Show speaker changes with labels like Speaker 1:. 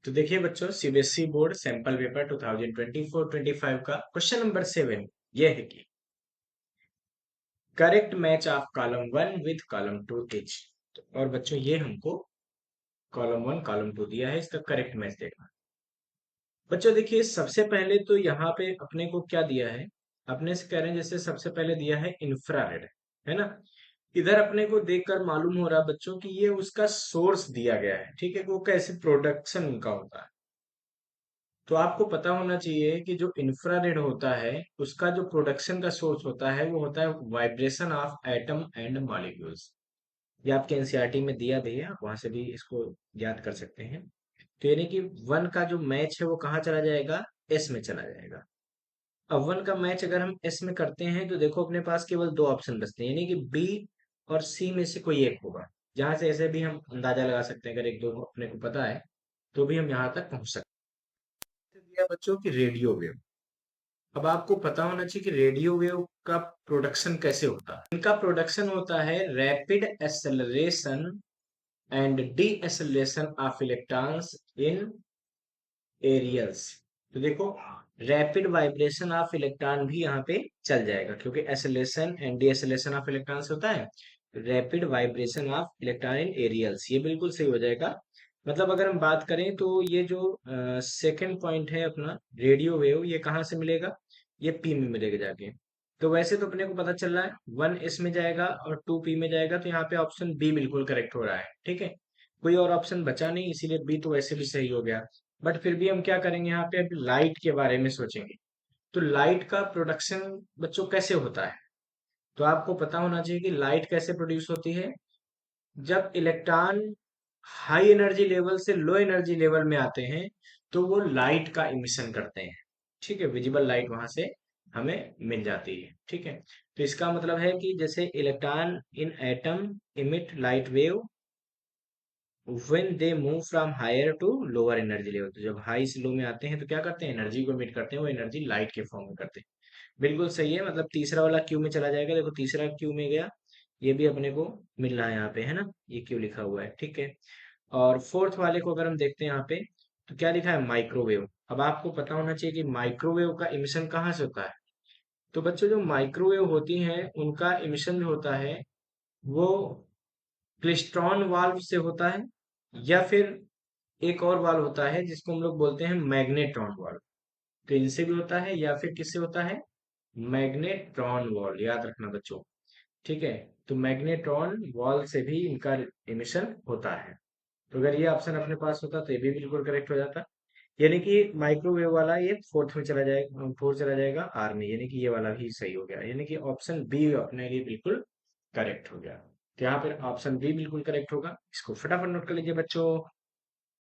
Speaker 1: तो देखिए बच्चों, सीबीएसई बोर्ड सैंपल पेपर 2024-25 का क्वेश्चन नंबर 7 ये है कि correct match of column 1 with column 2 etch. और बच्चों ये हमको कॉलम 1 कॉलम 2 दिया है, इसका करेक्ट मैच देखना। बच्चों देखिए, सबसे पहले तो यहाँ पे अपने को क्या दिया है, अपने से कह रहे हैं जैसे सबसे पहले दिया है इंफ्रारेड, है ना। इधर अपने को देखकर मालूम हो रहा है बच्चों कि ये उसका सोर्स दिया गया है, ठीक है, वो कैसे प्रोडक्शन उनका होता है। तो आपको पता होना चाहिए कि जो इंफ्रारेड होता है उसका जो प्रोडक्शन का सोर्स होता है वो होता है vibration of atom and molecules. ये आपके एनसीईआरटी में दिया भी है, आप वहां से भी इसको याद कर सकते हैं। तो यानी कि वन का जो मैच है वो कहाँ चला जाएगा, एस में चला जाएगा। अब वन का मैच अगर हम एस में करते हैं तो देखो अपने पास केवल दो ऑप्शन बचते हैं, यानी कि बी और सी में से कोई एक होगा। जहां से ऐसे भी हम अंदाजा लगा सकते हैं, अगर एक दो अपने को पता है तो भी हम यहाँ तक पहुंच सकते हैं। दिया बच्चों की रेडियो वेव। अब आपको पता होना चाहिए कि रेडियो वेव का प्रोडक्शन कैसे होता है। इनका प्रोडक्शन होता है rapid acceleration and deceleration of electrons in aerials. तो देखो, रैपिड वाइब्रेशन ऑफ इलेक्ट्रॉन भी यहाँ पे चल जाएगा, क्योंकि acceleration and deceleration of electrons होता है। Rapid vibration of electron in aerials, ये बिल्कुल सही हो जाएगा। मतलब अगर हम बात करें तो ये जो सेकंड पॉइंट है अपना रेडियो वेव, ये कहाँ से मिलेगा, ये पी में मिलेगा जाके। तो वैसे तो अपने को पता चल रहा है वन एस में जाएगा और टू पी में जाएगा, तो यहाँ पे ऑप्शन बी बिल्कुल करेक्ट हो रहा है, ठीक है। कोई और ऑप्शन बचा नहीं, इसीलिए बी तो वैसे भी सही हो गया। बट फिर भी हम क्या करेंगे, यहाँ पे अभी लाइट के बारे में सोचेंगे। तो लाइट का प्रोडक्शन बच्चों कैसे होता है, तो आपको पता होना चाहिए कि लाइट कैसे प्रोड्यूस होती है। जब इलेक्ट्रॉन हाई एनर्जी लेवल से लो एनर्जी लेवल में आते हैं तो वो लाइट का इमिशन करते हैं, ठीक है, विजिबल लाइट वहां से हमें मिल जाती है, ठीक है। तो इसका मतलब है कि जैसे electron in atom emit light wave when they move from higher to lower energy level. तो जब हाई से लो में आते हैं तो क्या करते हैं, एनर्जी को इमिट करते हैं, वो एनर्जी लाइट के फॉर्म में करते हैं। बिल्कुल सही है, मतलब तीसरा वाला क्यू में चला जाएगा। देखो तीसरा क्यू में गया, ये भी अपने को मिल रहा है यहाँ पे, है ना, ये क्यू लिखा हुआ है, ठीक है। और फोर्थ वाले को अगर हम देखते हैं यहाँ पे, तो क्या लिखा है, माइक्रोवेव। अब आपको पता होना चाहिए कि माइक्रोवेव का इमिशन कहाँ से होता है। तो बच्चों जो माइक्रोवेव होती हैं उनका इमिशन जो होता है वो क्लिस्ट्रॉन वाल्व से होता है, या फिर एक और वाल्व होता है जिसको हम लोग बोलते हैं मैग्नेट्रॉन वाल्व। तो इनसे भी होता है या फिर किससे होता है, मैग्नेट्रॉन वाल्व, याद रखना बच्चों, ठीक है। तो मैग्नेट्रॉन वाल्व से भी इनका इमिशन होता है। तो अगर ये ऑप्शन अपने पास होता तो ये भी बिल्कुल करेक्ट हो जाता। यानी कि माइक्रोवेव वाला ये फोर्थ में चला जाएगा, फोर्थ चला जाएगा आर में, यानी कि ये वाला भी सही हो गया, यानी कि ऑप्शन बी अपने लिए बिल्कुल करेक्ट हो गया। तो यहाँ पर ऑप्शन बी बिल्कुल करेक्ट होगा, इसको फटाफट नोट कर लीजिए बच्चों।